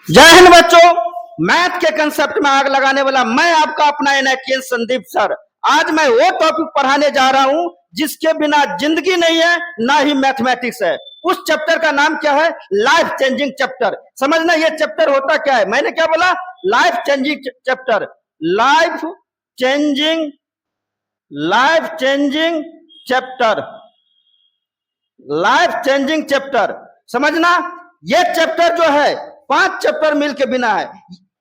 जय हिंद बच्चों। मैथ के कंसेप्ट में आग लगाने वाला मैं आपका अपना एनआईटीएन संदीप सर। आज मैं वो टॉपिक पढ़ाने जा रहा हूं जिसके बिना जिंदगी नहीं है, ना ही मैथमेटिक्स है। उस चैप्टर का नाम क्या है? Life changing chapter. समझना ये चैप्टर होता क्या है। मैंने क्या बोला? Life changing chapter. Life changing life changing chapter. Life changing chapter. समझना ये चैप्टर जो है 5 चैप्टर मिल के बना है।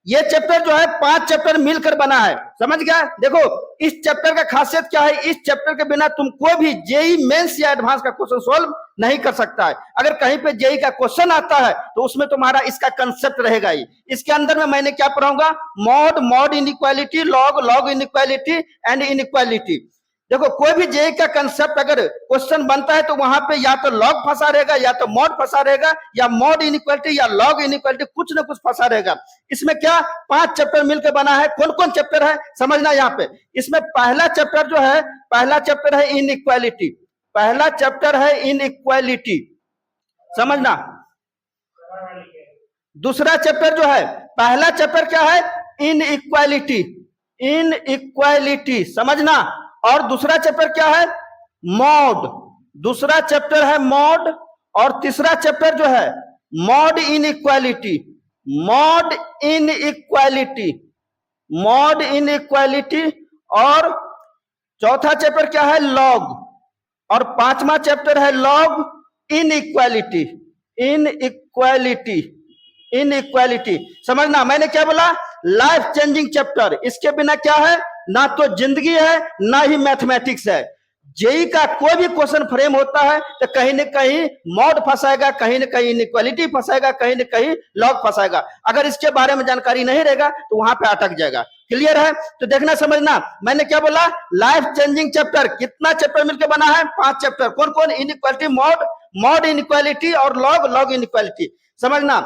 ये चैप्टर जो है 5 चैप्टर मिलकर बना है। समझ गया? देखो इस चैप्टर का खासियत क्या है। इस चैप्टर के बिना तुम कोई भी जेई मेंस या एडवांस का क्वेश्चन सॉल्व नहीं कर सकता है। अगर कहीं पे जेई का क्वेश्चन आता है तो उसमें तुम्हारा इसका कंसेप्ट रहेगा ही। इसके अंदर में मैंने क्या पढ़ाऊंगा? Mod inequality, log inequality and inequality. देखो कोई भी जेई का कंसेप्ट अगर क्वेश्चन बनता है तो वहां पे या तो लॉग फंसा रहेगा, या तो मॉड फंसा रहेगा, या मॉड इनइक्वालिटी या लॉग इनइक्वालिटी, कुछ ना कुछ फंसा रहेगा। इसमें क्या 5 चैप्टर मिलकर बना है। कौन कौन चैप्टर है समझना यहाँ पे। इसमें पहला चैप्टर जो है, पहला चैप्टर है इनइक्वालिटी। पहला चैप्टर है इनइक्वालिटी, समझना। दूसरा चैप्टर जो है, पहला चैप्टर क्या है? इनइक्वालिटी। इनइक्वालिटी समझना। और दूसरा चैप्टर क्या है? मॉड। दूसरा चैप्टर है मॉड। और तीसरा चैप्टर जो है mod inequality. Mod inequality. Mod inequality. और चौथा चैप्टर क्या है? लॉग। और पांचवा चैप्टर है लॉग इनइक्वालिटी। इनइक्वालिटी इनइक्वालिटी समझना। मैंने क्या बोला? Life changing chapter. इसके बिना क्या है? ना तो जिंदगी है, ना ही मैथमेटिक्स है। जेई का कोई भी क्वेश्चन फ्रेम होता है तो कहीं ना कहीं मॉड फंसाएगा, कहीं ना कहीं इनइक्वालिटी फंसाएगा, कहीं ना कहीं लॉग फंसाएगा। अगर इसके बारे में जानकारी नहीं रहेगा तो वहां पे अटक जाएगा। क्लियर है? तो देखना समझना। मैंने क्या बोला? Life changing chapter. कितना चैप्टर मिलकर बना है? 5 चैप्टर। कौन कौन? इनइक्वालिटी, मॉड इनइक्वालिटी और लॉग इनइक्वालिटी। समझना।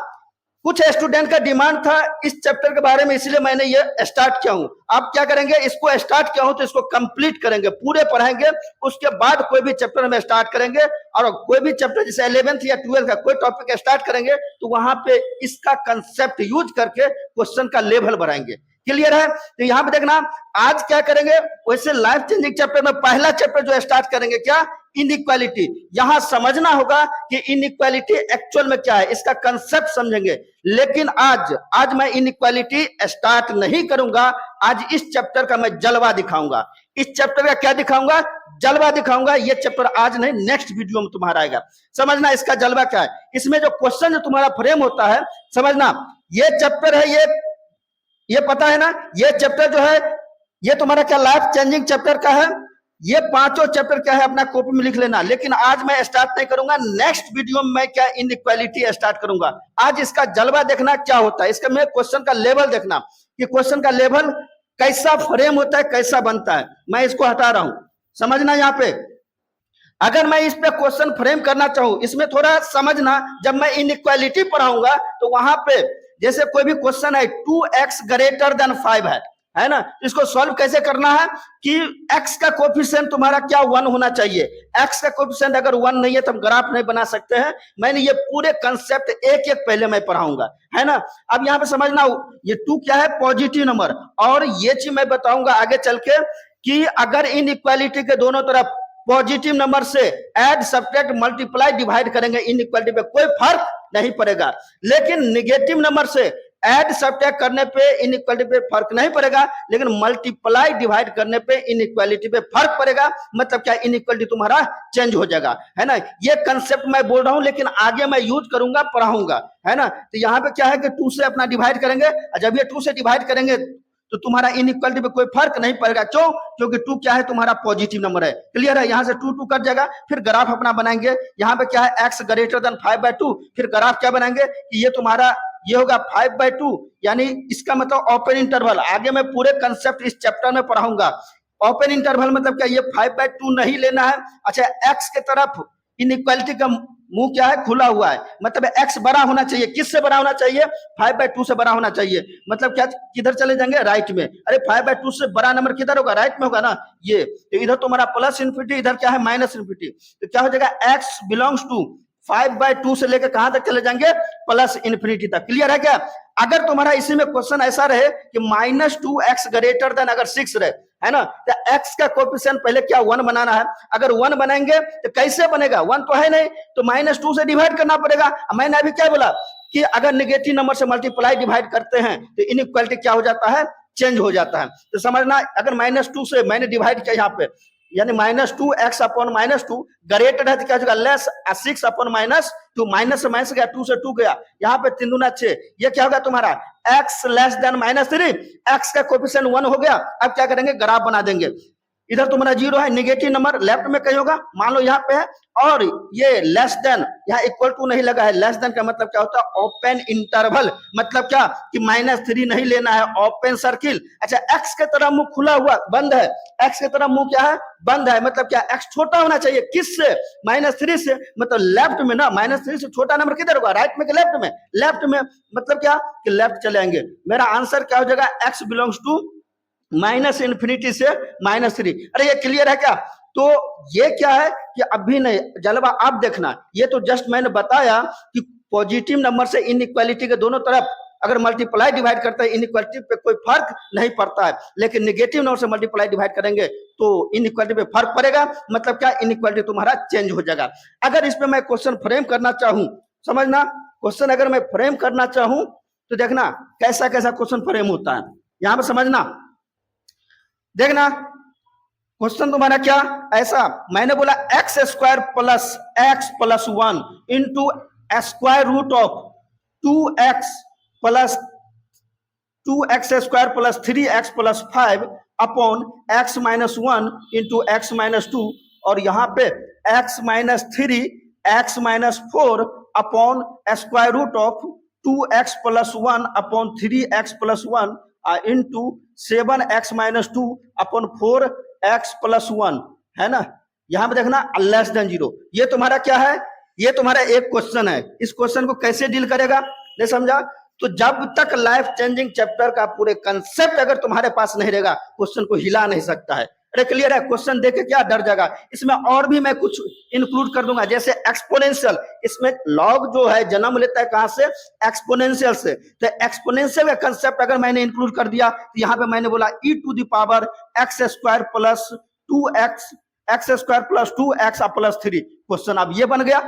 कुछ स्टूडेंट का डिमांड था इस चैप्टर के बारे में, इसलिए मैंने ये स्टार्ट किया हूं। आप क्या करेंगे? इसको स्टार्ट किया हूं तो इसको कंप्लीट करेंगे, पूरे पढ़ेंगे। उसके बाद कोई भी चैप्टर में स्टार्ट करेंगे। और कोई भी चैप्टर जैसे 11th या 12th का कोई टॉपिक स्टार्ट करेंगे तो वहां पे इसका कंसेप्ट यूज करके क्वेश्चन का लेवल बढ़ाएंगे। क्लियर है? तो यहां पे देखना आज क्या करेंगे। वैसे लाइफ चेंजिंग चैप्टर में पहला चैप्टर जो स्टार्ट करेंगे क्या? इनइक्वालिटी। यहां समझना होगा कि इनइक्वालिटी एक्चुअल में क्या है, इसका कंसेप्ट समझेंगे। लेकिन आज मैं इनइक्वालिटी स्टार्ट नहीं करूंगा। आज इस चैप्टर का मैं जलवा दिखाऊंगा। इस चैप्टर का क्या दिखाऊंगा? जलवा दिखाऊंगा। ये चैप्टर आज नहीं, नेक्स्ट वीडियो में तुम्हारा आएगा। समझना इसका जलवा क्या है। इसमें जो क्वेश्चन जो तुम्हारा फ्रेम होता है, समझना ये चैप्टर है, ये पता है ना। ये चैप्टर जो है ये तुम्हारा क्या लाइफ चेंजिंग चैप्टर का है। ये पांचों चैप्टर क्या है अपना कॉपी में लिख लेना। लेकिन आज मैं स्टार्ट नहीं करूंगा, नेक्स्ट वीडियो में मैं क्या इनइक्वालिटी स्टार्ट करूंगा। आज इसका जलवा देखना क्या होता है। इसका मैं क्वेश्चन का लेवल देखना कि क्वेश्चन का लेवल कैसा फ्रेम होता है, कैसा बनता है। मैं इसको हटा रहा हूं। समझना यहाँ पे अगर मैं इस पे क्वेश्चन फ्रेम करना चाहूं, इसमें थोड़ा समझना। जब मैं इनइक्वालिटी पढ़ाऊंगा तो वहां पे जैसे कोई भी क्वेश्चन है 2x ग्रेटर देन 5 है ना। इसको सॉल्व कैसे करना है कि x का कोफिशिएंट तुम्हारा क्या 1 होना चाहिए। x का कोफिशिएंट अगर 1 नहीं है तो हम ग्राफ नहीं बना सकते हैं। मैंने ये पूरे कंसेप्ट एक एक पहले मैं पढ़ाऊंगा, है ना। अब यहाँ पे समझना ये 2 क्या है? Positive number. और ये चीज मैं बताऊंगा आगे चल के कि अगर इनइक्वालिटी के दोनों तरफ पॉजिटिव नंबर से ऐड, सब्ट्रैक्ट, मल्टीप्लाई, डिवाइड करेंगे, इनइक्वालिटी पे कोई फर्क नहीं पड़ेगा। लेकिन निगेटिव नंबर से ऐड, सब्ट्रैक्ट करने पे इनइक्वालिटी पे फर्क नहीं पड़ेगा, लेकिन मल्टीप्लाई, डिवाइड करने पे इनइक्वालिटी पे फर्क पड़ेगा। मतलब क्या? इनइक्वालिटी तुम्हारा चेंज हो जाएगा, है ना। ये कंसेप्ट मैं बोल रहा हूं, लेकिन आगे मैं यूज करूंगा, पढ़ाऊंगा, है ना। तो यहाँ पे क्या है कि 2 से अपना डिवाइड करेंगे। जब ये 2 से डिवाइड करेंगे तो तुम्हारा इनइक्वालिटी पे कोई फर्क नहीं पड़ेगा। क्यों? क्योंकि 2 क्या है? तुम्हारा पॉजिटिव नंबर है। क्लियर है? यहां से 2 कट जाएगा। फिर ग्राफ अपना बनाएंगे। यहाँ पे क्या है? x greater than 5/2। फिर ग्राफ क्या बनाएंगे कि ये तुम्हारा ये होगा 5/2, यानी इसका मतलब ओपन इंटरवल। आगे मैं पूरे कंसेप्ट इस चैप्टर में पढ़ाऊंगा। ओपन इंटरवल मतलब क्या? ये 5/2 नहीं लेना है। अच्छा, x के तरफ इनइक्वालिटी का मुंह क्या है? खुला हुआ है। मतलब x बड़ा होना चाहिए। किससे बड़ा होना चाहिए? 5/2 से बड़ा होना चाहिए। मतलब क्या? किधर चले जाएंगे? राइट में। अरे 5/2 से बड़ा नंबर किधर होगा? राइट में होगा ना। ये तो इधर तुम्हारा प्लस इन्फिनिटी, इधर क्या है? Minus infinity. तो क्या हो जाएगा? x बिलोंग्स टू 5/2 से लेकर कहां तक चले जाएंगे, प्लस इन्फिनिटी तक। क्लियर है क्या? अगर तुम्हारा इसी में क्वेश्चन ऐसा रहे कि -2x ग्रेटर देन अगर 6 रहे, है ना, तो x का कोएफिशिएंट पहले क्या 1 बनाना है। अगर 1 बनाएंगे तो कैसे बनेगा, 1 तो है नहीं, तो -2 से डिवाइड करना पड़ेगा। मैंने अभी क्या बोला कि अगर नेगेटिव नंबर से मल्टीप्लाई डिवाइड करते हैं तो इनइक्वालिटी क्या हो जाता है, चेंज हो जाता है। तो समझना, अगर -2 से मैंने डिवाइड किया यहाँ पे, यानी -2x अपॉन -2 ग्रेटर है तो क्या होगा, लेस 6 अपॉन -2, माइनस से माइनस गया, 2 से 2 गया, यहाँ पे 3 दूना 6, ये क्या होगा तुम्हारा x लेस देन -3, x का कोएफिशिएंट 1 हो गया। अब क्या करेंगे, ग्राफ बना देंगे। इधर तुम्हारा 0 है, नेगेटिव नंबर लेफ्ट में कहीं होगा, मान लो यहाँ पे है, और ये लेस देन, यहाँ इक्वल टू नहीं लगा है। लेस देन का मतलब क्या होता है, ओपन इंटरवल, मतलब क्या कि -3 नहीं लेना है, ओपन सर्किल। अच्छा, x के तरह मुंह खुला हुआ बंद है, x के तरह मुंह क्या है, बंद है, मतलब क्या, x छोटा होना चाहिए, किससे, -3 से, मतलब लेफ्ट में ना, -3 से छोटा नंबर किधर होगा, राइट में कि लेफ्ट में, लेफ्ट में, मतलब क्या कि लेफ्ट चले आएंगे। मेरा आंसर क्या हो जाएगा, x बिलोंग्स टू -इन्फिनिटी से -3। अरे ये क्लियर है क्या? तो ये क्या है कि अभी नहीं, जलवा आप देखना, ये तो जस्ट मैंने बताया कि पॉजिटिव नंबर से इनइक्वालिटी के दोनों तरफ अगर मल्टीप्लाई डिवाइड करते हैं इनइक्वालिटी पे कोई फर्क नहीं पड़ता है, लेकिन नेगेटिव नंबर से मल्टीप्लाई डिवाइड करेंगे तो इनइक्वालिटी पे फर्क पड़ेगा। मतलब क्या, इनइक्वालिटी तुम्हारा चेंज हो जाएगा। अगर इस पे मैं क्वेश्चन फ्रेम करना चाहूं, समझना, क्वेश्चन अगर मैं फ्रेम करना चाहूं तो देखना कैसा कैसा क्वेश्चन फ्रेम होता है, यहां पर समझना, देखना क्वेश्चन तुम्हारा क्या ऐसा, मैंने बोला x² plus x plus 1 into square root of 2x plus 2x² plus 3x plus 5 upon x minus 1 into x minus 2, और यहाँ पे x minus 3 x minus 4 upon square root of 2x plus 1 upon 3x plus 1 into 7x minus 2 upon 4x plus 1, है ना। यहां पे देखना less than 0, ये तुम्हारा क्या है, ये तुम्हारा एक क्वेश्चन है। इस क्वेश्चन को कैसे डील करेगा, नहीं समझा, तो जब तक लाइफ चेंजिंग चैप्टर का पूरे कंसेप्ट अगर तुम्हारे पास नहीं रहेगा, क्वेश्चन को हिला नहीं सकता है। अरे क्लियर है, क्वेश्चन देख के क्या डर जाएगा, इसमें और भी मैं कुछ इंक्लूड कर दूंगा, जैसे एक्सपोनेंशियल। इसमें लॉग जो है जन्म लेता है कहां से, एक्सपोनेंशियल से। तो एक्सपोनेंशियल का कंसेप्ट अगर मैंने इंक्लूड कर दिया तो यहाँ पे मैंने बोला e⁻ x² plus 2x, x² plus 2x plus 3, question अब ये बन गया।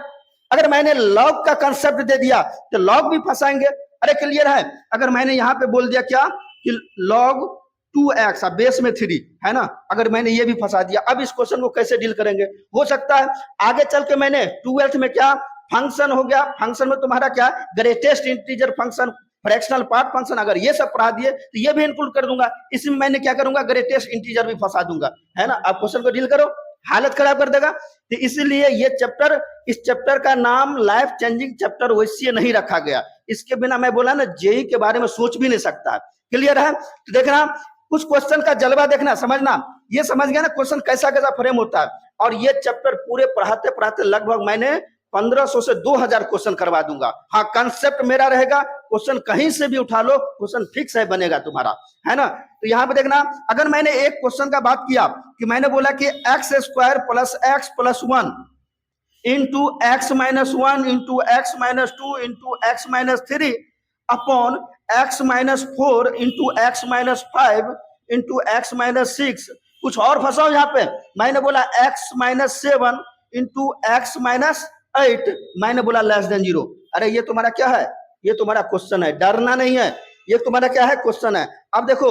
अगर मैंने लॉग का कंसेप्ट दे दिया तो लॉग भी फंसाएंगे। अरे क्लियर है, अगर मैंने यहाँ पे बोल दिया क्या कि लॉग 2x बेस में 3, है ना, अगर मैंने ये भी फंसा दिया, अब इस क्वेश्चन को कैसे डील करेंगे। हो सकता है आगे चल के मैंने 12th में क्या फंक्शन हो गया, फंक्शन में तुम्हारा क्या greatest integer function, fractional part function, अगर ये सब पढ़ा दिए तो ये भी इंक्लूड कर दूंगा। इसमें मैंने क्या करूंगा, ग्रेटेस्ट इंटीजर भी फंसा दूंगा, है ना। अब क्वेश्चन को डील करो, हालत खराब कर देगा। तो इसलिए ये चैप्टर, इस चैप्टर का नाम लाइफ चेंजिंग चैप्टर वैसे नहीं रखा गया। इसके बिना मैं बोला ना जेई के बारे में सोच भी नहीं सकता है। क्लियर है, तो देखना कुछ क्वेश्चन का जलवा देखना, समझना, ये समझ गया ना क्वेश्चन कैसा कैसा फ्रेम होता है। और ये चैप्टर पूरे पढ़ाते पढ़ाते लगभग मैंने 1500 से 2000 क्वेश्चन करवा दूंगा। हाँ, कंसेप्ट मेरा रहेगा, क्वेश्चन कहीं से भी उठा लो, क्वेश्चन फिक्स है बनेगा तुम्हारा, है ना। तो यहाँ पे देखना, अगर मैंने एक क्वेश्चन का बात किया कि मैंने बोला कि x² plus x plus 1 into x minus 1 into x minus 2 into x minus 3 upon x minus 4 into x minus 5 into x minus 6, कुछ और फंसाओ यहाँ पे। मैंने बोला x minus 7 into x minus 8, मैंने बोला लेस देन 0। अरे ये तुम्हारा क्या है, ये तुम्हारा क्वेश्चन है, डरना नहीं है, ये तुम्हारा क्या है, क्वेश्चन है। अब देखो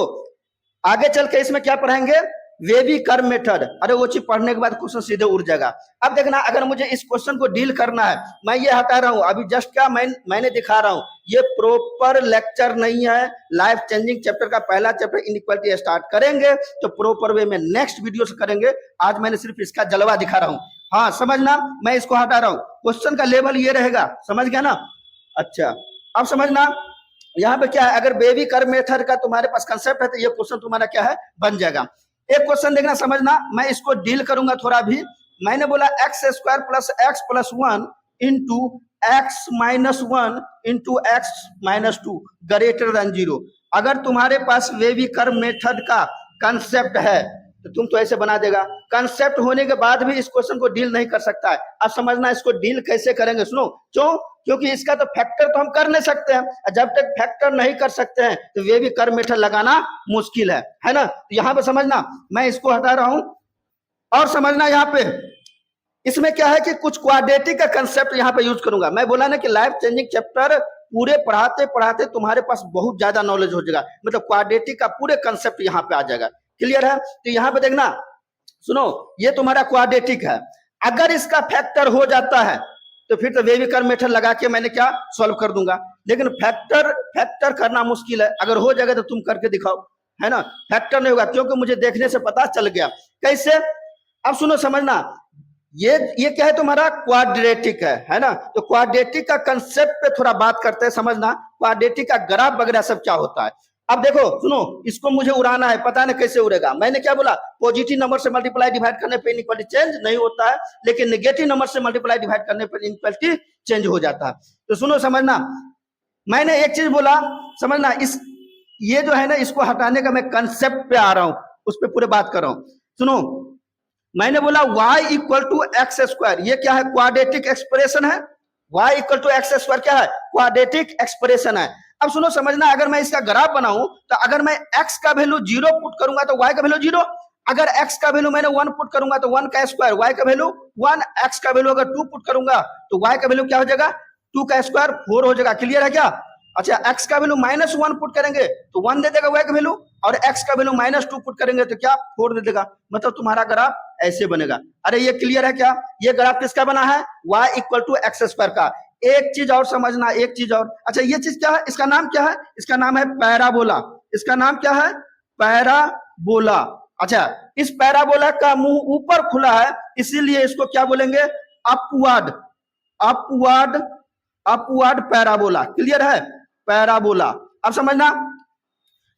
आगे चल के इसमें क्या पढ़ाएंगे, वेवी कर्व मेथड। अरे वो चीज पढ़ने के बाद क्वेश्चन सीधे उड़ जाएगा। अब देखना, अगर मुझे इस क्वेश्चन को डील करना है, मैं ये हटा रहा हूं अभी, जस्ट क्या मैंने दिखा रहा हूं, ये प्रॉपर लेक्चर नहीं है। लाइफ चेंजिंग चैप्टर का पहला चैप्टर इनइक्वालिटी स्टार्ट करेंगे तो प्रॉपर वे में नेक्स्ट वीडियो से करेंगे। आज मैंने सिर्फ इसका जलवा दिखा रहा हूं। हाँ समझना, मैं इसको हटा रहा हूं, क्वेश्चन का लेवल ये रहेगा, समझ गया ना। अच्छा अब समझना, यहाँ पे क्या है, अगर बेबी कर्व मेथड का तुम्हारे पास कंसेप्ट है तो ये क्वेश्चन तुम्हारा क्या है, बन जाएगा। एक क्वेश्चन देखना, समझना, मैं इसको डील करूंगा थोड़ा भी। मैंने बोला x² plus x plus 1 into x minus 1 into x minus 2 greater than 0। अगर तुम्हारे पास वेवी कर्व मेथड का कंसेप्ट है तो तुम तो ऐसे बना देगा। कंसेप्ट होने के बाद भी इस क्वेश्चन को डील नहीं कर सकता है। अब समझना इसको डील कैसे करेंगे, सुनो। क्यों? क्योंकि इसका तो फैक्टर तो हम कर नहीं सकते हैं। जब तक फैक्टर नहीं कर सकते हैं तो वे भी कर मेथड लगाना मुश्किल है ना। तो यहाँ पे समझना, मैं इसको हटा रहा हूं और समझना यहाँ पे इसमें क्या है कि कुछ क्वाड्रेटिक का कंसेप्ट यहाँ पे यूज करूंगा। मैं बोला ना कि लाइफ चेंजिंग चैप्टर पूरे पढ़ाते पढ़ाते तुम्हारे पास बहुत ज्यादा नॉलेज हो जाएगा, मतलब क्वाड्रेटिक का पूरे कंसेप्ट यहाँ पे आ जाएगा। क्लियर है? तो यहाँ पे देखना, सुनो, ये तुम्हारा क्वाड्रेटिक है। अगर इसका फैक्टर हो जाता है तो फिर तो वेविकर मेथड लगा के मैंने क्या सॉल्व कर दूंगा, लेकिन फैक्टर करना मुश्किल है। अगर हो जाएगा तो तुम करके दिखाओ, है ना। फैक्टर नहीं होगा क्योंकि मुझे देखने से पता चल गया। कैसे? अब सुनो, समझना, ये क्या है तुम्हारा क्वाड्रेटिक है ना। तो क्वाड्रेटिक का कंसेप्ट पे थोड़ा बात करते हैं, समझना क्वाड्रेटिक का ग्राफ वगैरह सब क्या होता है। अब देखो, सुनो, इसको मुझे उड़ाना है, पता नहीं कैसे उड़ेगा। मैंने क्या बोला, पॉजिटिव नंबर से मल्टीप्लाई डिवाइड करने पे इनइक्वालिटी चेंज नहीं होता है, लेकिन नेगेटिव नंबर से मल्टीप्लाई डिवाइड करने पर इनइक्वालिटी चेंज हो जाता है। तो सुनो, समझना, मैंने एक चीज बोला, समझना, इस ये जो है ना, इसको हटाने का मैं कंसेप्ट पे आ रहा हूं, उस पर पूरे बात कर रहा हूं। सुनो, मैंने बोला y equal to x square, ये क्या है? क्वाड्रेटिक एक्सप्रेशन है। y equal to x square क्या है? क्वाड्रेटिक एक्सप्रेशन है। अब सुनो, समझना, अगर मैं इसका ग्राफ बनाऊं तो अगर मैं x का वैल्यू 0 पुट करूंगा तो y का वैल्यू 0, अगर x का वैल्यू मैंने 1 पुट करूंगा तो 1 का स्क्वायर, y का वैल्यू 1, x का वैल्यू अगर 2 पुट करूंगा तो y का वैल्यू क्या हो जाएगा? 2 का स्क्वायर 4 हो जाएगा। क्लियर है क्या? अच्छा, x का वैल्यू -1 पुट करेंगे तो 1 दे देगा y का वैल्यू, और x का वैल्यू -2 पुट करेंगे तो क्या 4 दे देगा। मतलब तुम्हारा ग्राफ ऐसे बनेगा। अरे ये क्लियर है क्या? ये ग्राफ किसका बना है? y equal to x square का। एक चीज और समझना, एक चीज और। अच्छा, ये चीज क्या है? इसका नाम क्या है? इसका नाम है पैराबोला। इसका नाम क्या है? पैराबोला। अच्छा, इस पैराबोला का मुंह ऊपर खुला है, इसीलिए इसको क्या बोलेंगे? Upward, upward, upward parabola. Clear है? पैराबोला। अब समझना,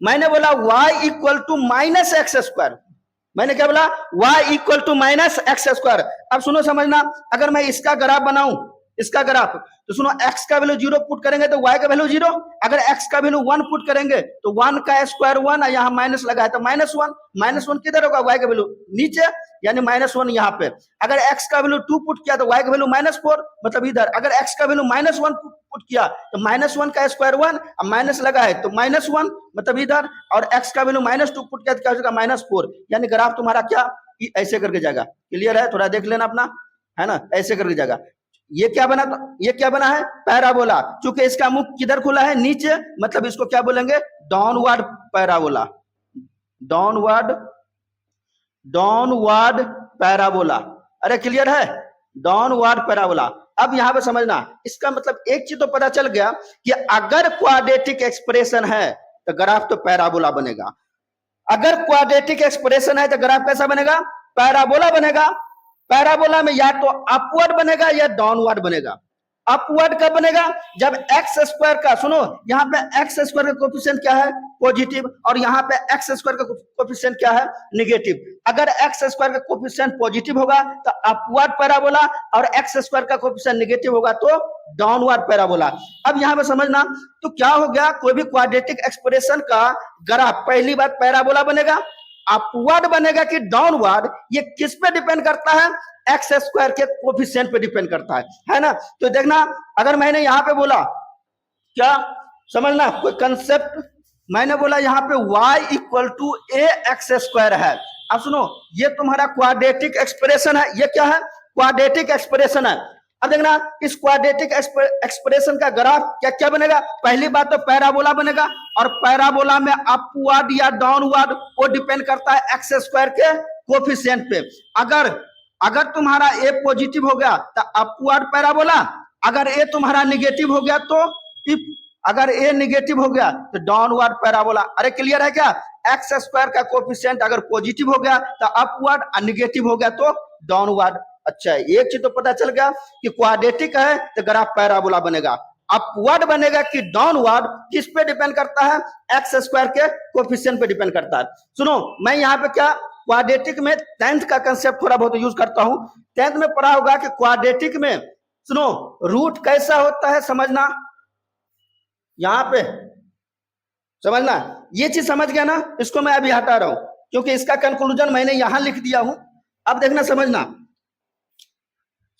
मैंने बोला y equal to minus x square. मैंने क्या बोला? y equal to minus x square. अब सुनो, समझना, अगर मैं इसका ग्राफ बनाऊं, इसका ग्राफ, तो सुनो, x का वैल्यू 0 पुट करेंगे तो y का वैल्यू 0, अगर x का वैल्यू 1 पुट करेंगे तो 1 का स्क्वायर 1, यहाँ माइनस लगा है तो -1, -1 किधर होगा? y का वैल्यू नीचे, यानी -1 यहाँ पे। अगर x का वैल्यू 2 पुट किया तो y का वैल्यू -4, मतलब इधर। अगर x का वैल्यू -1 पुट किया तो -1 का स्क्वायर 1, अब माइनस लगा है तो -1, मतलब इधर, और x का वैल्यू -2 पुट किया तो क्या हो जाएगा? -4। यानी ग्राफ तुम्हारा क्या ऐसे करके जाएगा। क्लियर है? थोड़ा देख लेना अपना, है ना, ऐसे करके जाएगा। ये क्या बना? ये क्या बना है? पैराबोला। चूंकि इसका मुख किधर खुला है? नीचे, मतलब इसको क्या बोलेंगे? Downward parabola, downward, downward parabola. अरे क्लियर है? Downward parabola. अब यहां पे समझना, इसका मतलब एक चीज तो पता चल गया कि अगर क्वाड्रेटिक एक्सप्रेशन है तो ग्राफ तो पैराबोला बनेगा। अगर क्वाड्रेटिक एक्सप्रेशन है तो ग्राफ कैसा बनेगा? पैराबोला बनेगा। पैराबोला में या तो अपवर्ड बनेगा या डाउनवर्ड बनेगा। अपवर्ड कब बनेगा? जब एक्स स्क्वायर का, सुनो, यहाँ पे एक्स स्क्वायर का कोफिशिएंट क्या है? पॉजिटिव, और यहाँ पे एक्स स्क्वायर का कोफिशिएंट क्या है? नेगेटिव। अगर एक्स स्क्वायर का कोफिशिएंट पॉजिटिव होगा तो अपवर्ड पैराबोला, और एक्स स्क्वायर का कोफिशिएंट नेगेटिव होगा तो डाउनवर्ड पैराबोला। अब यहाँ पे समझना, तो क्या हो गया? कोई भी क्वाड्रेटिक एक्सप्रेशन का ग्राफ पहली बात पैराबोला बनेगा, अपवर्ड बनेगा कि डाउनवर्ड, ये किस पे डिपेंड करता है? एक्स स्क्वायर के कोफिशिएंट पे डिपेंड करता है ना। तो देखना, अगर मैंने यहां पे बोला क्या, समझना कोई कंसेप्ट, मैंने बोला यहां पे y equal to a x square है। अब सुनो, ये तुम्हारा क्वाड्रेटिक एक्सप्रेशन है। ये क्या है? क्वाड्रेटिक एक्सप्रेशन है। अब देखना, इस क्वाड्रेटिक एक्सप्रेशन का ग्राफ क्या क्या बनेगा? पहली बात तो पैराबोला बनेगा, और पैराबोला में अपवर्ड या डाउनवर्ड वो डिपेंड करता है एक्स स्क्वायर के कोफिशिएंट पे। अगर तुम्हारा ए पॉजिटिव हो गया तो अपवर्ड पैराबोला, अगर ए तुम्हारा निगेटिव हो गया तो अगर ए निगेटिव हो गया तो डाउनवर्ड पैराबोला। अरे क्लियर है क्या? एक्स स्क्वायर का कोफिशिएंट अगर पॉजिटिव हो गया तो अपवर्ड, और निगेटिव हो गया तो डाउनवर्ड। अच्छा, एक चीज तो पता चल गया कि क्वाड्रेटिक है तो ग्राफ पैराबोला बनेगा। अपवर्ड बनेगा कि डाउनवर्ड, किस पे डिपेंड करता है? एक्स स्क्वायर के कोफिशिएंट पे डिपेंड करता है। सुनो, मैं यहाँ पे क्या क्वाड्रेटिक में 10th का कंसेप्ट थोड़ा बहुत यूज करता हूं। 10th में पढ़ा होगा कि क्वाड्रेटिक में, सुनो, रूट कैसा होता है, समझना, यहां पे समझना, ये चीज समझ गया ना, इसको मैं अभी हटा रहा हूं। क्योंकि इसका कंक्लूजन मैंने यहां लिख दिया हूं। अब देखना,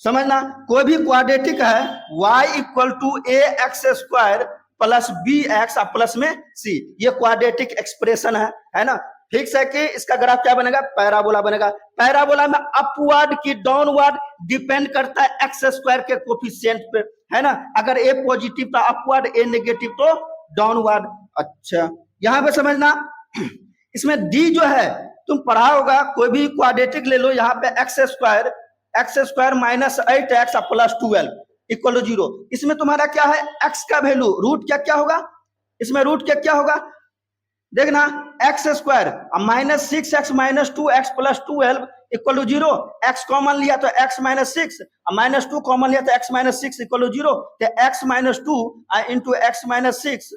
समझना कोई भी क्वाड्रेटिक है y equal to a x square plus b x plus में सी, ये क्वाड्रेटिक एक्सप्रेशन है ना। फिक्स है कि इसका ग्राफ क्या बनेगा, पैराबोला बनेगा। पैराबोला में अपवर्ड की डाउनवर्ड डिपेंड करता है एक्स स्क्वायर के कोफिशिएंट पे, है ना। अगर ए पॉजिटिव तो अपवर्ड, ए नेगेटिव तो डाउनवर्ड। अच्छा, यहां पे समझना, इसमें डी जो है तुम पढ़ा होगा, कोई भी क्वाड्रेटिक ले लो, यहाँ पे x square minus 8x plus 12 equal to 0। इसमें तुम्हारा क्या है, x का वैल्यू रूट क्या होगा, इसमें रूट क्या होगा, देखना x square minus 6x minus 2x plus 12 equal to 0। x common लिया तो x माइनस 6, माइनस 2 कॉमन लिया तो x माइनस 6 इक्वल टू 0। तो x minus 2 into x minus 6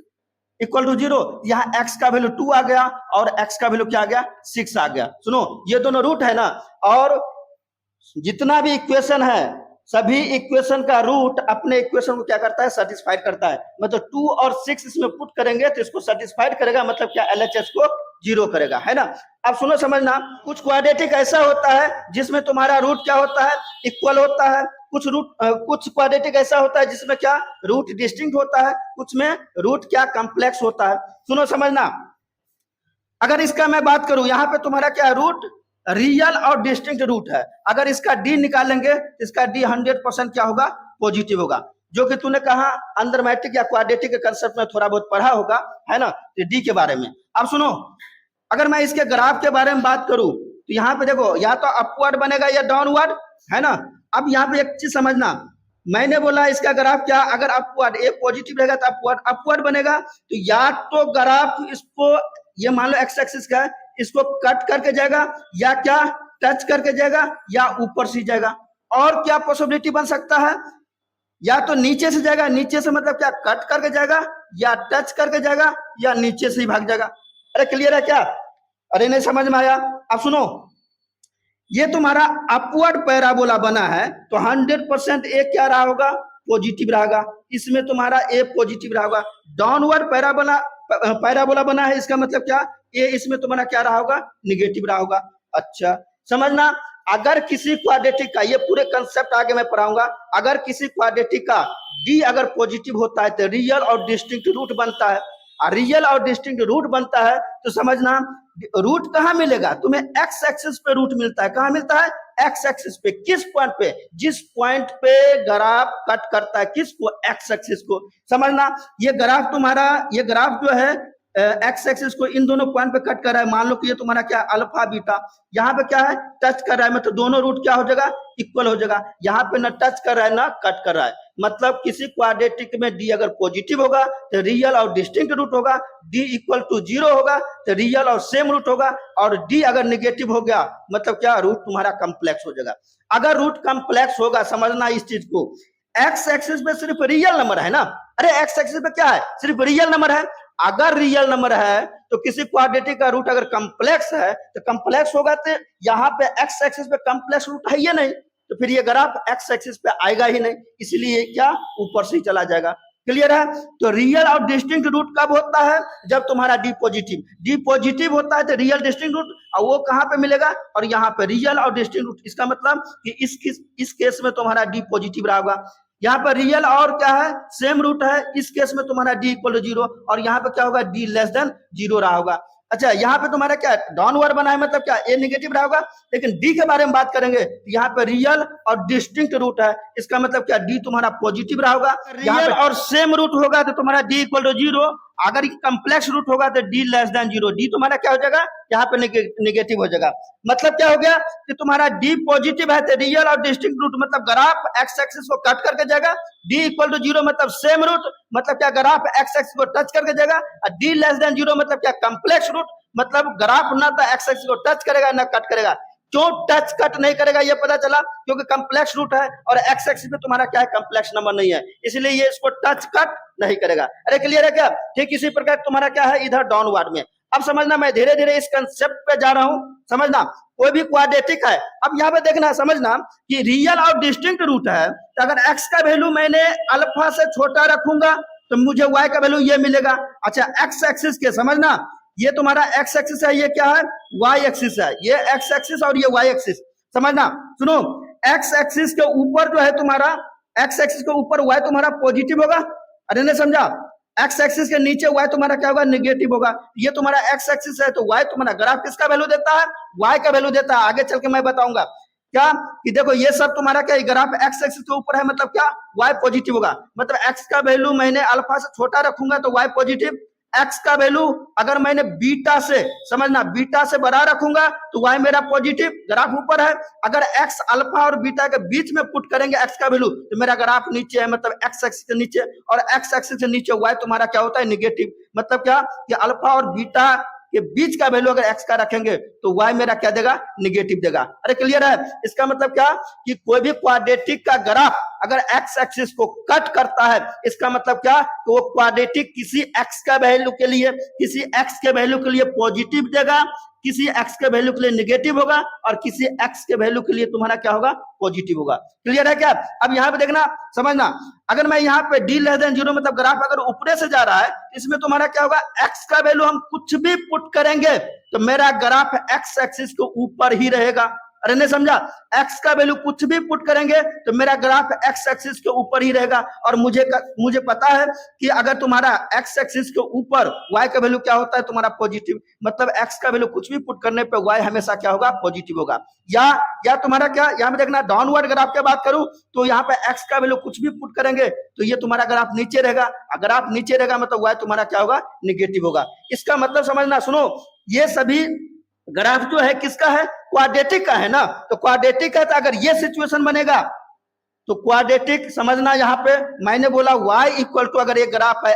equal to 0। यहाँ x का वैल्यू 2 आ गया और x का वैल्यू क्या आ गया, 6 आ गया। सुनो, ये दोनों रूट है ना, और जितना भी इक्वेशन है सभी इक्वेशन का रूट अपने इक्वेशन को क्या करता है, सेटिस्फाइड करता है। मतलब 2 और 6 इसमें पुट करेंगे तो इसको सेटिस्फाइड करेगा, मतलब क्या, एलएचएस को 0 करेगा, है ना। अब सुनो, समझना, कुछ क्वाड्रेटिक ऐसा होता है जिसमें तुम्हारा रूट क्या होता है, इक्वल होता है। कुछ क्वाड्रेटिक ऐसा होता है जिसमें क्या, रूट डिस्टिंक्ट होता है, कुछ में रूट क्या, कॉम्प्लेक्स होता है। सुनो, समझना, अगर इसका मैं बात करूं, यहाँ पे तुम्हारा क्या, रूट रियल और डिस्टिंक्ट रूट है। अगर इसका डी निकालेंगे तो इसका डी 100% क्या होगा, पॉजिटिव होगा, जो कि तूने कहा अंदर मैट्रिक या क्वाड्रेटिक के कंसेप्ट में थोड़ा बहुत पढ़ा होगा, है ना, तो डी के बारे में। अब सुनो, अगर मैं इसके ग्राफ के बारे में बात करूं तो यहाँ पे देखो, या तो अपवर्ड बनेगा या डाउनवर्ड, है ना। अब यहाँ पे एक चीज समझना, मैंने बोला इसका ग्राफ क्या, अगर अपवर्ड, ए पॉजिटिव रहेगा तो अपवर्ड बनेगा। तो या तो ग्राफ इसको, ये मान लो एक्स एक्सिस का है, इसको कट करके जाएगा, या क्या, टच करके जाएगा, या ऊपर से जाएगा। और क्या पॉसिबिलिटी बन सकता है, या तो नीचे से जाएगा, नीचे से मतलब क्या, कट करके जाएगा, या टच करके जाएगा, या नीचे से ही भाग जाएगा। अरे क्लियर है क्या, अरे नहीं समझ में आया। अब सुनो, ये तुम्हारा अपवर्ड पैराबोला बना है तो 100% ए क्या रहा होगा, पॉजिटिव रहेगा, इसमें तुम्हारा ए पॉजिटिव रहा होगा। डाउनवर्ड पैराबोला बना है, इसका मतलब क्या, ए इसमें तुम्हारा क्या रहा होगा, निगेटिव रहा होगा। अच्छा, समझना, अगर किसी क्वाड्रेटिक का, ये पूरे कंसेप्ट आगे मैं पढ़ाऊंगा, अगर किसी क्वाड्रेटिक का डी अगर पॉजिटिव होता है तो रियल और डिस्टिंक्ट रूट बनता है। रियल और डिस्टिंक्ट रूट बनता है तो समझना, रूट कहाँ मिलेगा तुम्हें, एक्स एक्सिस पे रूट मिलता है। कहाँ मिलता है, एक्स एक्सिस पे। किस पॉइंट पे, जिस पॉइंट पे ग्राफ कट करता है, किसको, एक्स एक्सिस को। समझना, ये ग्राफ तुम्हारा, ये ग्राफ जो है एक्स एक्सिस को इन दोनों पॉइंट पे कट कर रहा है। मान लो कि ये तुम्हारा क्या, अल्फा बीटा, यहाँ पे क्या है, टच कर रहा है, मतलब दोनों रूट क्या हो जाएगा, इक्वल हो जाएगा। यहाँ पे ना टच कर रहा है ना कट कर रहा है, मतलब किसी क्वाड्रेटिक में डी अगर पॉजिटिव होगा तो रियल और डिस्टिंक्ट रूट होगा, डी इक्वल टू 0 होगा तो रियल और सेम रूट होगा, और डी अगर निगेटिव हो गया मतलब क्या, रूट तुम्हारा कॉम्प्लेक्स हो जाएगा। अगर रूट कॉम्प्लेक्स होगा, समझना इस चीज को, एक्स एक्सिस पे सिर्फ रियल नंबर है ना, अरे एक्स एक्सिस पे क्या है, सिर्फ रियल नंबर है। अगर रियल नंबर है तो किसी क्वाड्रेटिक का रूट अगर कॉम्प्लेक्स है तो कॉम्प्लेक्स होगा, तो यहाँ पे एक्स एक्सिस पे कॉम्प्लेक्स रूट है ये नहीं, तो फिर ये ग्राफ एक्स एक्सिस पे आएगा ही नहीं, इसलिए क्या, ऊपर से ही चला जाएगा। क्लियर है। तो रियल और डिस्टिंक्ट रूट कब होता है, जब तुम्हारा डी पॉजिटिव होता है तो रियल डिस्टिंक्ट रूट, और वो कहाँ पे मिलेगा, और यहाँ पे रियल और डिस्टिंक्ट रूट। इसका मतलब कि इस केस में तुम्हारा डी पॉजिटिव रहा होगा, यहाँ पर रियल और क्या है, सेम रूट है, इस केस में तुम्हारा डी इक्वल टू 0, और यहाँ पे क्या होगा, डी लेस देन 0 रहा होगा। अच्छा, यहाँ पे तुम्हारा क्या, डाउनवर्ड बना है, मतलब क्या, ए नेगेटिव रहा होगा। लेकिन डी के बारे में बात करेंगे, यहाँ पे रियल और डिस्टिंक्ट रूट है, इसका मतलब क्या, डी तुम्हारा पॉजिटिव रहा होगा। रियल और सेम रूट होगा तो तुम्हारा डी इक्वल टू 0, अगर कॉम्प्लेक्स रूट होगा तो डी लेस देन 0, डी तुम्हारा क्या हो जाएगा, यहाँ पे नेगेटिव हो जाएगा। मतलब क्या हो गया कि तुम्हारा डी पॉजिटिव है तो रियल और डिस्टिंक्ट रूट, मतलब ग्राफ एक्स एक्सिस को कट करके जाएगा, डी इक्वल टू 0 मतलब सेम रूट, मतलब क्या, ग्राफ एक्स एक्सिस को टच करके जाएगा, और डी लेस देन 0 मतलब क्या, कॉम्प्लेक्स रूट, मतलब ग्राफ ना तो एक्स एक्सिस को टच करेगा ना कट करेगा। क्यों टच कट नहीं करेगा ये पता चला, क्योंकि कॉम्प्लेक्स रूट है और एक्स एक्सिस पे तुम्हारा क्या है, कॉम्प्लेक्स नंबर नहीं है, इसलिए ये इसको टच कट नहीं करेगा। अरे क्लियर है क्या। ठीक इसी प्रकार तुम्हारा क्या है इधर डाउनवर्ड में। अब समझना, मैं धीरे धीरे इस कंसेप्ट पे जा रहा हूं। समझना, कोई भी क्वाड्रेटिक है, अब यहाँ पे देखना, समझना कि रियल और डिस्टिंक्ट रूट है, तो अगर एक्स का वैल्यू मैंने अल्फा से छोटा रखूंगा तो मुझे वाई का वैल्यू ये मिलेगा। अच्छा, एक्स एक्सिस के, समझना ये तुम्हारा एक्स एक्सिस है, ये क्या है वाई एक्सिस है, ये एक्स एक्सिस और ये वाई एक्सिस। समझना, सुनो, एक्स एक्सिस के ऊपर जो है तुम्हारा, एक्स एक्सिस के ऊपर वाई तुम्हारा पॉजिटिव होगा, अरे नहीं समझा, एक्स एक्सिस के नीचे वाई तुम्हारा क्या होगा नेगेटिव होगा। ये तुम्हारा एक्स एक्सिस है तो वाई तुम्हारा ग्राफ किसका वैल्यू देता है, वाई का वैल्यू देता है। आगे चल के मैं बताऊंगा क्या कि देखो ये सब तुम्हारा क्या ग्राफ एक्स एक्सिस के ऊपर है, मतलब क्या वाई पॉजिटिव होगा, मतलब एक्स का वैल्यू मैंने अल्फा से छोटा रखूंगा तो वाई पॉजिटिव, एक्स का वैल्यू अगर मैंने बीटा से, समझना, बीटा से बड़ा रखूंगा तो वाई मेरा पॉजिटिव, ग्राफ ऊपर है। अगर एक्स अल्फा और बीटा के बीच में पुट करेंगे एक्स का वैल्यू तो मेरा ग्राफ नीचे है, मतलब एक्स एक्सिस के नीचे, और एक्स एक्सिस के नीचे वाई तुम्हारा क्या होता है नेगेटिव। मतलब क्या कि अल्फा और बीटा के बीच का वैल्यू अगर एक्स का रखेंगे तो वाई मेरा क्या देगा नेगेटिव देगा। अरे क्लियर है, इसका मतलब क्या कि कोई भी क्वाड्रेटिक का ग्राफ अगर एक्स एक्सिस को कट करता है, इसका मतलब क्या तो वो क्वाड्रेटिक किसी एक्स का वैल्यू के लिए, किसी एक्स के वैल्यू के लिए पॉजिटिव देगा, किसी एक्स के वैल्यू के लिए नेगेटिव होगा, और किसी एक्स के वैल्यू के लिए तुम्हारा क्या होगा पॉजिटिव होगा। क्लियर है क्या? अब यहाँ पे देखना, समझना, अगर मैं यहाँ पे डी लेस देन 0 मतलब ग्राफ अगर ऊपर से जा रहा है, इसमें तुम्हारा क्या होगा एक्स का वैल्यू हम कुछ भी पुट करेंगे तो मेरा ग्राफ एक्स एक्सिस के ऊपर ही रहेगा। अरे नहीं समझा, एक्स का वैल्यू कुछ भी पुट करेंगे तो मेरा ग्राफ एक्स एक्सिस के ऊपर ही रहेगा। और मुझे पता है कि अगर तुम्हारा एक्स एक्सिस के ऊपर वाई का वैल्यू क्या होता है तुम्हारा पॉजिटिव, मतलब एक्स का वैल्यू कुछ भी पुट करने पे वाई हमेशा क्या होगा पॉजिटिव होगा। या तुम्हारा क्या, यहाँ पे देखना डाउनवर्ड ग्राफ की बात करूं तो यहाँ पे एक्स का वैल्यू कुछ भी पुट करेंगे तो ये तुम्हारा ग्राफ नीचे रहेगा, अगर आप नीचे रहेगा मतलब वाई तुम्हारा क्या होगा नेगेटिव होगा। इसका मतलब समझना, सुनो, ये सभी ग्राफ जो है किसका है क्वाड्रेटिक का है ना, तो क्वाड्रेटिक है तो अगर ये सिचुएशन बनेगा तो क्वाड्रेटिक, समझना, यहाँ पे मैंने बोला y इक्वल टू, अगर ये ग्राफ है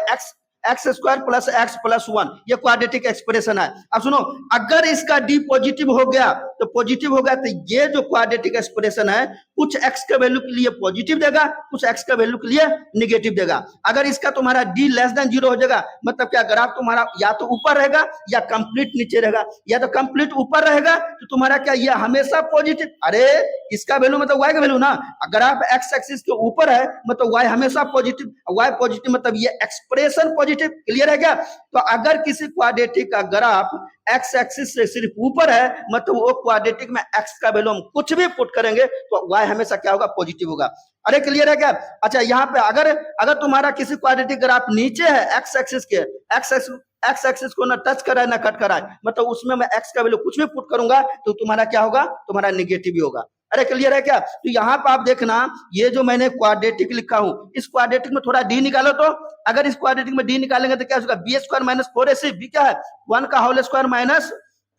x square plus x plus 1, ये क्वाड्रेटिक एक्सप्रेशन है। अब सुनो, अगर इसका डी पॉजिटिव हो गया तो पॉजिटिव हो गया तो ये जो क्वाड्रेटिक एक्सप्रेशन है कुछ एक्स के वैल्यू के लिए पॉजिटिव देगा, कुछ एक्स के वैल्यू के लिए निगेटिव देगा। अगर इसका तुम्हारा डी लेस देन 0 हो जाएगा मतलब क्या ग्राफ तुम्हारा या तो ऊपर रहेगा या कंप्लीट नीचे रहेगा, या तो कंप्लीट ऊपर रहेगा तो तुम्हारा क्या ये हमेशा पॉजिटिव, अरे इसका वैल्यू मतलब वाई का वैल्यू ना, अगर आप एक्स एक्सिस के ऊपर है मतलब वाई हमेशा पॉजिटिव, वाई पॉजिटिव मतलब ये एक्सप्रेशन पॉजिटिव। क्लियर है क्या? तो अगर किसी क्वाड्रेटिक का ग्राफ एक्स एक्सिस से सिर्फ ऊपर है मतलब वो क्वाड्रेटिक में एक्स का वैल्यू हम कुछ भी पुट करेंगे तो वाई हमेशा क्या होगा पॉजिटिव होगा। अरे क्लियर है क्या? अच्छा, यहाँ पे अगर तुम्हारा किसी क्वाड्रेटिक ग्राफ नीचे है एक्स एक्सिस के, एक्स एक्सिस को ना टच कराए ना कट कराए, मतलब उसमें मैं एक्स का वैल्यू कुछ भी पुट करूंगा तो तुम्हारा क्या होगा, तुम्हारा नेगेटिव ही होगा। अरे क्लियर है क्या? तो यहाँ पे आप देखना, ये जो मैंने क्वाड्रेटिक लिखा हूं, इस क्वाड्रेटिक में थोड़ा डी निकालो, तो अगर इस क्वाड्रेटिक में डी निकालेंगे तो क्या होगा, B square minus 4ac, B क्या है 1 का होल स्क्वायर माइनस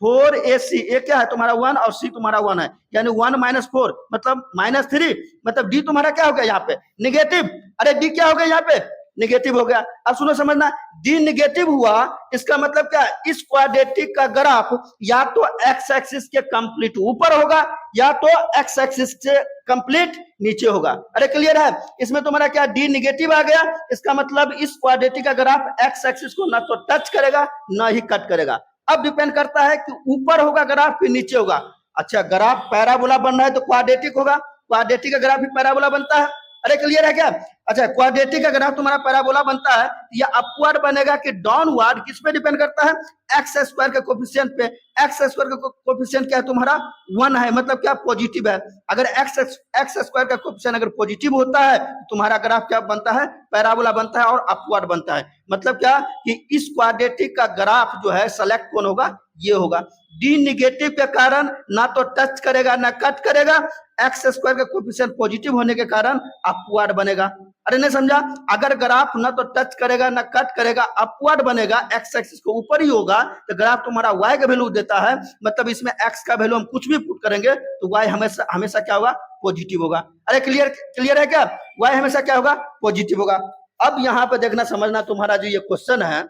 4ac, ए क्या है तुम्हारा 1 और सी तुम्हारा 1 है, यानी 1 माइनस 4 मतलब -3, मतलब डी तुम्हारा क्या हो गया यहाँ पे नेगेटिव। अरे डी क्या हो गया यहाँ पे नेगेटिव हो गया। अब सुनो, समझना, डी नेगेटिव हुआ इसका मतलब क्या, इस क्वाड्रेटिक का ग्राफ या तो एक्स एक्सिस के कंप्लीट ऊपर होगा या तो एक्स एक्सिस से कंप्लीट नीचे होगा। अरे क्लियर है? इसमें तुम्हारा क्या डी नेगेटिव आ गया, इसका मतलब इस क्वाड्रेटिक का ग्राफ एक्स एक्सिस को ना तो टच करेगा ना ही कट करेगा। अब डिपेंड करता है कि ऊपर होगा ग्राफ कि नीचे होगा। अच्छा, ग्राफ पैराबोला बन रहा है तो क्वाड्रेटिक होगा, क्वाड्रेटिक का ग्राफ भी पैराबोला बनता है। अरे क्लियर है क्या? अच्छा, क्वाड्रेटिक का ग्राफ तुम्हारा पैराबोला बनता है, ये अपवर्ड बनेगा कि डाउनवर्ड, किस पे डिपेंड करता है, एक्स स्क्वायर के कोफिशिएंट पे। एक्स स्क्वायर का कोफिशिएंट क्या है तुम्हारा 1 है, मतलब क्या पॉजिटिव है। अगर एक्स स्क्वायर का कोफिशिएंट अगर पॉजिटिव होता है तो तुम्हारा ग्राफ क्या बनता है, पैराबोला बनता है और अपवर्ड बनता है। मतलब क्या कि इस क्वाड्रेटिक का ग्राफ जो है सेलेक्ट कौन होगा, ये होगा। डी नेगेटिव के कारण ना तो टच करेगा ना कट करेगा, एक्स स्क्वायर का कोफिशिएंट पॉजिटिव होने के कारण अपवर्ड बनेगा। अरे नहीं समझा, अगर ग्राफ ना तो टच करेगा ना कट करेगा, अपवर्ड बनेगा, एक्स एक्सिस को ऊपर ही होगा तो ग्राफ तुम्हारा वाई का वैल्यू देता है, मतलब इसमें एक्स का वैल्यू हम कुछ भी पुट करेंगे तो वाई हमेशा क्या होगा पॉजिटिव होगा। अरे क्लियर है क्या? वाई हमेशा क्या होगा पॉजिटिव होगा। अब यहाँ पे देखना, समझना, तुम्हारा जो ये क्वेश्चन है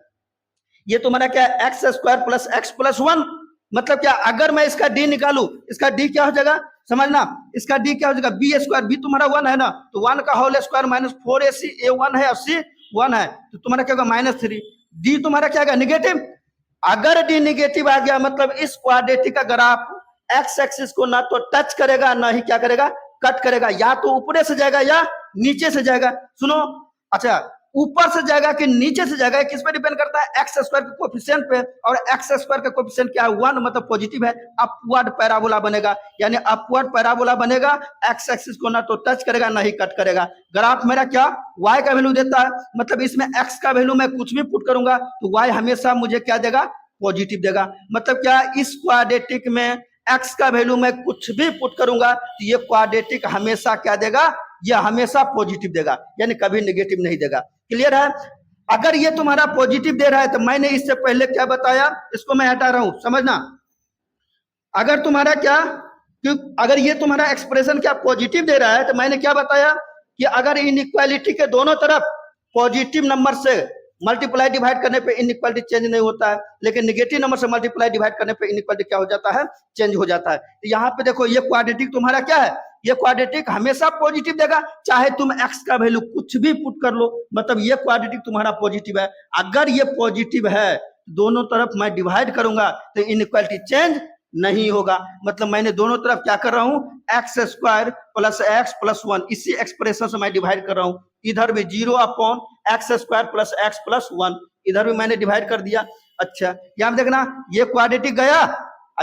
ये तुम्हारा क्या है x square plus x plus 1, मतलब क्या, अगर मैं इसका डी निकालू, इसका डी क्या हो जाएगा, समझना, इसका डी क्या हो जाएगा बी स्क्वायर, बी तुम्हारा 1 है ना, तो 1 का होल स्क्वायर माइनस 4ac, ए 1 है और सी 1 है, तो तुम्हारा क्या होगा -3। डी तुम्हारा क्या होगा नेगेटिव। अगर डी नेगेटिव आ गया मतलब इस क्वाड्रेटिक का ग्राफ एक्स एक्सिस को ना तो टच करेगा ना ही क्या करेगा कट करेगा, या तो ऊपर से जाएगा या नीचे से जाएगा। सुनो, अच्छा, ऊपर से जाएगा कि नीचे से जाएगा, किस पे डिपेंड करता है, एक्स स्क्वायर के कोफिशिएंट पे, और एक्स स्क्वायर का कोफिशिएंट क्या है, 1, मतलब पॉजिटिव है, अपवर्ड पैराबोला बनेगा, यानी अपवर्ड पैराबोला बनेगा, एक्स एक्सिस को ना तो टच करेगा ना ही कट करेगा। ग्राफ मेरा क्या y का वैल्यू देता है, मतलब इसमें x का वैल्यू मैं कुछ भी पुट करूंगा तो y हमेशा मुझे क्या देगा, पॉजिटिव देगा। मतलब क्या, इस क्वाड्रेटिक में x का वैल्यू मैं कुछ भी पुट करूंगा तो ये क्वाड्रेटिक हमेशा क्या देगा, ये हमेशा पॉजिटिव देगा, यानी कभी नेगेटिव नहीं देगा। क्लियर है? अगर ये तुम्हारा पॉजिटिव दे रहा है तो मैंने इससे पहले क्या बताया, इसको मैं हटा रहा हूं, समझना। अगर तुम्हारा क्या, कि अगर ये तुम्हारा एक्सप्रेशन क्या पॉजिटिव दे रहा है तो मैंने क्या बताया कि अगर इनइक्वालिटी के दोनों तरफ पॉजिटिव नंबर से मल्टीप्लाई डिवाइड करने पे इनइक्वालिटी चेंज नहीं होता है, लेकिन नेगेटिव नंबर से मल्टीप्लाई डिवाइड करने पे इनइक्वालिटी क्या हो जाता है, चेंज हो जाता है। तो यहाँ पे देखो ये क्वाड्रेटिक तुम्हारा क्या है, ये क्वाड्रेटिक हमेशा पॉजिटिव देगा, चाहे तुम x का वैल्यू कुछ भी पुट कर लो, मतलब ये क्वाड्रेटिक तुम्हारा पॉजिटिव है। अगर ये पॉजिटिव है दोनों तरफ मैं डिवाइड करूंगा तो इनइक्वालिटी चेंज नहीं होगा, मतलब मैंने दोनों तरफ क्या कर रहा हूं, x square plus x plus 1, इसी एक्सप्रेशन से मैं डिवाइड कर रहा हूं। इधर भी 0 upon x square plus x plus 1, इधर भी मैंने डिवाइड कर दिया। अच्छा यहां देखना, ये क्वाड्रेटिक गया,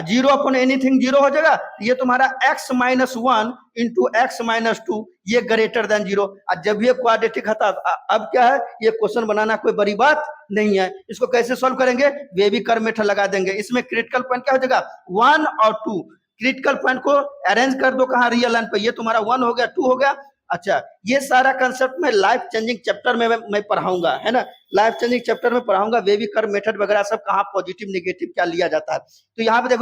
0 अपॉन एनीथिंग 0 हो जाएगा, ये तुम्हारा x minus 1 into x minus 2, ये ग्रेटर देन 0। और जब ये क्वाड्रेटिक था, अब क्या है, ये क्वेश्चन बनाना कोई बड़ी बात नहीं है। इसको कैसे सॉल्व करेंगे, वेवी कर्व मेथड लगा देंगे। इसमें क्रिटिकल पॉइंट क्या हो जाएगा, 1 और 2, क्रिटिकल पॉइंट को अरेंज कर दो कहाँ, रियल लाइन पे, ये तुम्हारा 1 हो गया, 2 हो गया। अच्छा ये सारा कंसेप्ट में लाइफ चेंजिंग चैप्टर में मैं पढ़ाऊंगा, है ना, लाइफ चेंजिंग चैप्टर में पढ़ाऊंगा, वेवी कर्व मेथड वगैरह सब, कहाँ पॉजिटिव नेगेटिव क्या लिया जाता है। तो यहाँ पे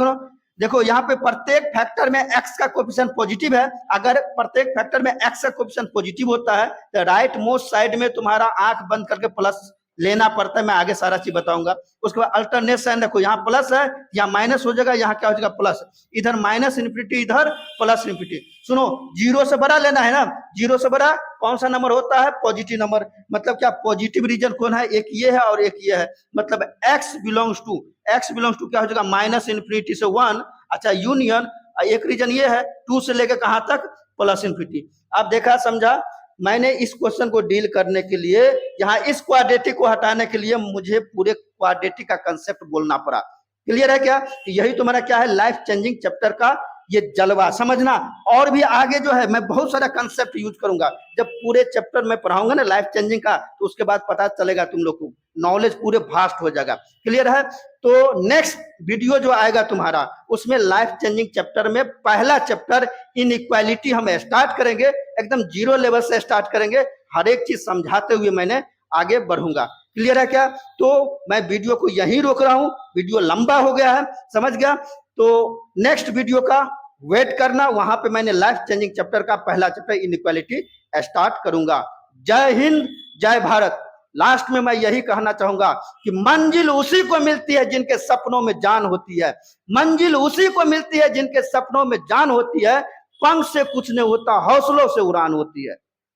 देखो यहाँ पे प्रत्येक फैक्टर में x का कोफिशिएंट पॉजिटिव है। अगर प्रत्येक फैक्टर में x का कोफिशिएंट पॉजिटिव होता है तो राइट मोस्ट साइड में तुम्हारा आंख बंद करके प्लस लेना पड़ता है, मैं आगे सारा चीज बताऊंगा। उसके बाद अल्टरनेट साइन देखो, यहाँ प्लस है, यहाँ माइनस हो जाएगा, यहाँ क्या हो जाएगा प्लस, इधर माइनस इन्फिनिटी, इधर प्लस इन्फिनिटी। सुनो, 0 से बड़ा लेना है ना, 0 से बड़ा कौन सा नंबर होता है, पॉजिटिव नंबर। मतलब क्या, पॉजिटिव रीजन कौन है, एक ये है और एक ये है, मतलब x बिलोंग्स टू क्या हो जाएगा, माइनस इन्फिनिटी से 1। अच्छा यूनियन, एक रीजन ये है 2 से लेकर कहां तक, प्लस इन्फिनिटी। अब देखा समझा, मैंने इस क्वेश्चन को डील करने के लिए, यहाँ इस क्वाड्रेटिक को हटाने के लिए मुझे पूरे क्वाड्रेटिक का कंसेप्ट बोलना पड़ा। क्लियर है क्या, यही तुम्हारा क्या है, लाइफ चेंजिंग चैप्टर का ये जलवा, समझना। और भी आगे जो है मैं बहुत सारा कंसेप्ट यूज करूंगा, जब पूरे चैप्टर में पढ़ाऊंगा ना लाइफ चेंजिंग का, तो उसके बाद पता चलेगा तुम लोग को, नॉलेज पूरे भास्ट हो जाएगा। क्लियर है? तो नेक्स्ट वीडियो जो आएगा तुम्हारा, उसमें लाइफ चेंजिंग चैप्टर में पहला चैप्टर इनइक्वालिटी हम स्टार्ट करेंगे, एकदम 0 लेवल से स्टार्ट करेंगे, हर एक चीज समझाते हुए मैंने आगे बढ़ूंगा। क्लियर है क्या? तो मैं वीडियो को यहीं रोक रहा हूं, वीडियो लंबा हो गया है, समझ गया। तो नेक्स्ट वीडियो का वेट करना, वहां पे मैंने लाइफ चेंजिंग चैप्टर का पहला चैप्टर इनइक्वालिटी स्टार्ट करूंगा। जय हिंद, जय भारत। लास्ट में मैं यही कहना चाहूंगा कि मंजिल उसी को मिलती है जिनके सपनों में जान होती है, मंजिल उसी को मिलती है जिनके सपनों में जान होती है, पंख से कुछ नहीं होता, हौसलों से उड़ान होती है।